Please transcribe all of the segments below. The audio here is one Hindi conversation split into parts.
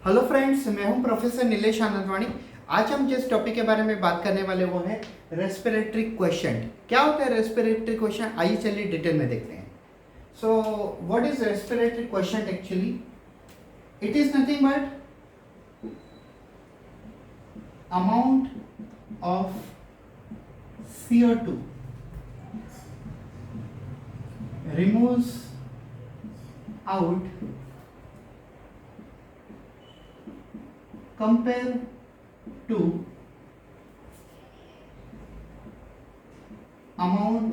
हेलो फ्रेंड्स, मैं हूं प्रोफेसर नीलेश आनंदवाणी। आज हम जिस टॉपिक के बारे में बात करने वाले वो है रेस्पिरेटरी क्वेश्चन। क्या होता है रेस्पिरेटरी क्वेश्चन, आइए चलिए डिटेल में देखते हैं। So what is respiratory question actually? It is nothing but amount of CO2 removes out compare to amount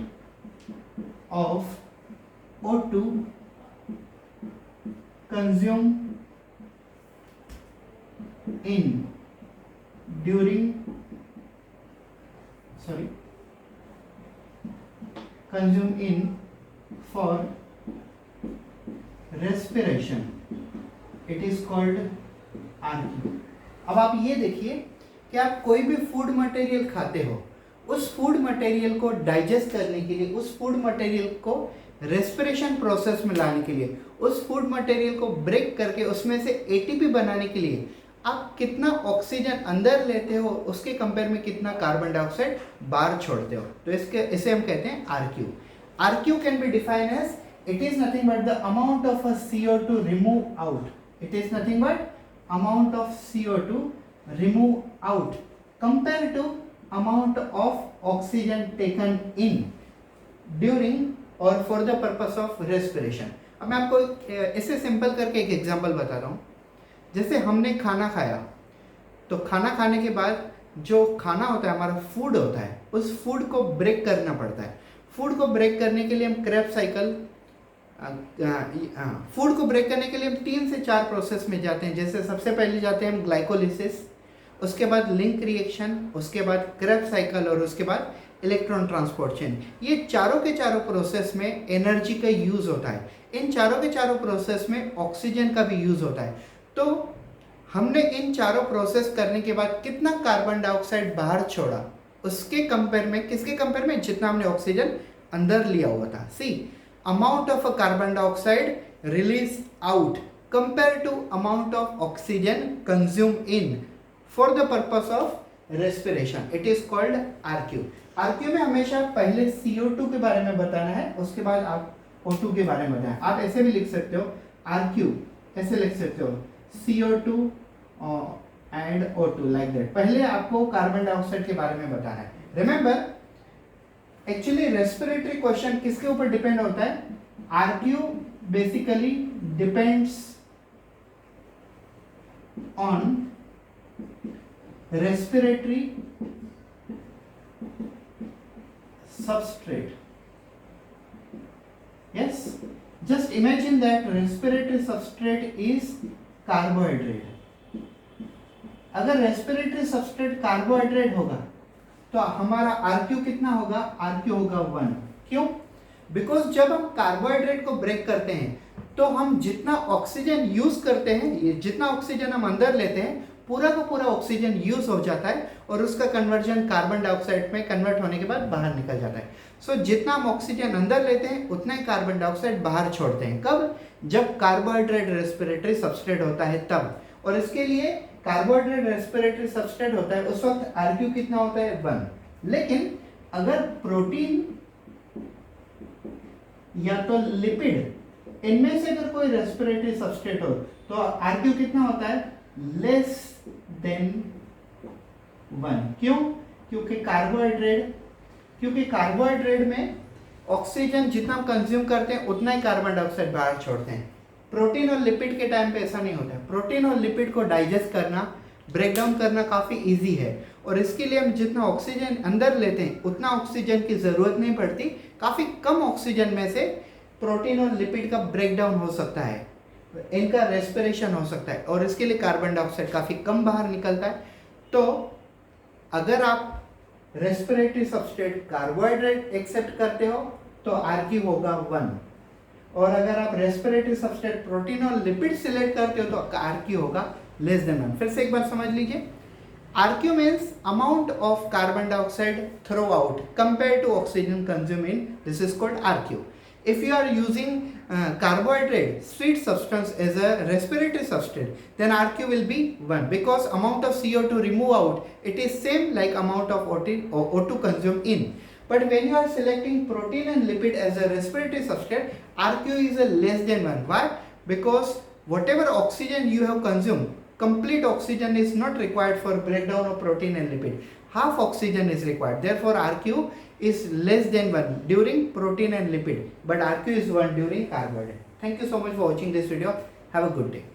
of O2 consumed in during consumed in for respiration. It is called RQ. अब आप ये देखिए कि आप कोई भी फूड मटेरियल खाते हो, उस फूड मटेरियल को डाइजेस्ट करने के लिए, उस फूड मटेरियल को रेस्पिरेशन प्रोसेस में लाने के लिए, उस फूड मटेरियल को ब्रेक करके उसमें से एटीपी बनाने के लिए आप कितना ऑक्सीजन अंदर लेते हो, उसके कंपेयर में कितना कार्बन डाइऑक्साइड बाहर छोड़ते हो। तो इसे हम कहते हैं RQ. RQ can be defined as it is nothing but the amount of a CO2 remove out. It is nothing but amount of CO2 remove out compared to amount of oxygen taken in during or for the purpose of respiration. अब मैं आपको इसे सिंपल करके एक एग्जांपल बता रहा हूँ। जैसे हमने खाना खाया, तो खाना खाने के बाद जो खाना होता है, हमारा फूड होता है, उस फूड को ब्रेक करना पड़ता है। फूड को ब्रेक करने के लिए हम क्रेब्स साइकिल फूड को ब्रेक करने के लिए हम 3 से 4 प्रोसेस में जाते हैं। जैसे सबसे पहले जाते हैं हम ग्लाइकोलिसिस, उसके बाद लिंक रिएक्शन, उसके बाद क्रेब्स साइकिल और उसके बाद इलेक्ट्रॉन ट्रांसपोर्ट चेन। ये चारों के चारों प्रोसेस में एनर्जी का यूज होता है। इन चारों के चारों प्रोसेस में ऑक्सीजन का भी यूज होता है। तो हमने इन चारों प्रोसेस करने के बाद कितना कार्बन डाइऑक्साइड बाहर छोड़ा, उसके कंपेयर में, किसके कंपेयर में? जितना हमने ऑक्सीजन अंदर लिया हुआ था। सी amount of a carbon dioxide released out compared to amount of oxygen consumed in for the purpose of respiration. It is called RQ. RQ में हमेशा पहले CO2 के बारे में बताना है, उसके बाद आप O2 के बारे में बताएं। आप ऐसे भी लिख सकते हो RQ, ऐसे लिख सकते हो CO2 and O2 like that। पहले आपको कार्बन डाइऑक्साइड के बारे में बताना है। रिमेंबर, एक्चुअली रेस्पिरेटरी क्वेश्चन किसके ऊपर डिपेंड होता है? RQ basically depends on respiratory substrate. Yes, just imagine that respiratory substrate is carbohydrate. अगर रेस्पिरेटरी सबस्ट्रेट कार्बोहाइड्रेट होगा तो हमारा आरक्यू कितना होगा? आरक्यू होगा 1। क्यों? बिकॉज जब हम कार्बोहाइड्रेट को ब्रेक करते हैं तो हम जितना ऑक्सीजन यूज करते हैं, जितना ऑक्सीजन हम अंदर लेते हैं, पूरा का पूरा ऑक्सीजन यूज हो जाता है और उसका कन्वर्जन कार्बन डाइऑक्साइड में कन्वर्ट होने के बाद बाहर निकल जाता है। सो जितना हम ऑक्सीजन अंदर लेते हैं उतना ही कार्बन डाइऑक्साइड बाहर छोड़ते हैं। कब? जब कार्बोहाइड्रेट रेस्पिरेटरी सबस्ट्रेट होता है तब। और इसके लिए कार्बोहाइड्रेट रेस्पिरेटरी सबस्ट्रेट होता है, उस वक्त आरक्यू कितना होता है? 1। लेकिन अगर प्रोटीन या तो लिपिड, इनमें से अगर कोई रेस्पिरेटरी सबस्ट्रेट हो तो आरक्यू कितना होता है? Less than 1। क्यों? क्योंकि कार्बोहाइड्रेट में ऑक्सीजन जितना हम कंज्यूम करते हैं उतना ही कार्बन डाइऑक्साइड बाहर छोड़ते हैं। प्रोटीन और लिपिड के टाइम पे ऐसा नहीं होता है। प्रोटीन और लिपिड को डाइजेस्ट करना, ब्रेक डाउन करना काफ़ी इजी है और इसके लिए हम जितना ऑक्सीजन अंदर लेते हैं उतना ऑक्सीजन की ज़रूरत नहीं पड़ती। काफ़ी कम ऑक्सीजन में से प्रोटीन और लिपिड का ब्रेक डाउन हो सकता है, इनका रेस्पिरेशन हो सकता है और इसके लिए कार्बन डाइऑक्साइड काफ़ी कम बाहर निकलता है। तो अगर आप रेस्पिरेटरी सबस्ट्रेट कार्बोहाइड्रेट एक्सेप्ट करते हो तो आरक्यू होगा 1, और अगर आप रेस्पिरेटरी सबस्ट्रेट प्रोटीन और लिपिड सिलेक्ट करते हो तो आरक्यू होगा लेस देन 1। फिर से एक बार समझ लीजिए, RQ means amount of carbon dioxide throw out compared to oxygen consumed in. This is called RQ. If you are using carbohydrate, sweet substance as a respiratory substrate, then RQ will be 1 because amount of CO2 remove out, it is same like amount of O2 consumed in. But when you are selecting protein and lipid as a respiratory substrate, RQ is a less than 1. Why? Because whatever oxygen you have consumed, complete oxygen is not required for breakdown of protein and lipid. Half oxygen is required. Therefore, RQ is less than 1 during protein and lipid, but RQ is 1 during carbohydrate. Thank you so much for watching this video. Have a good day.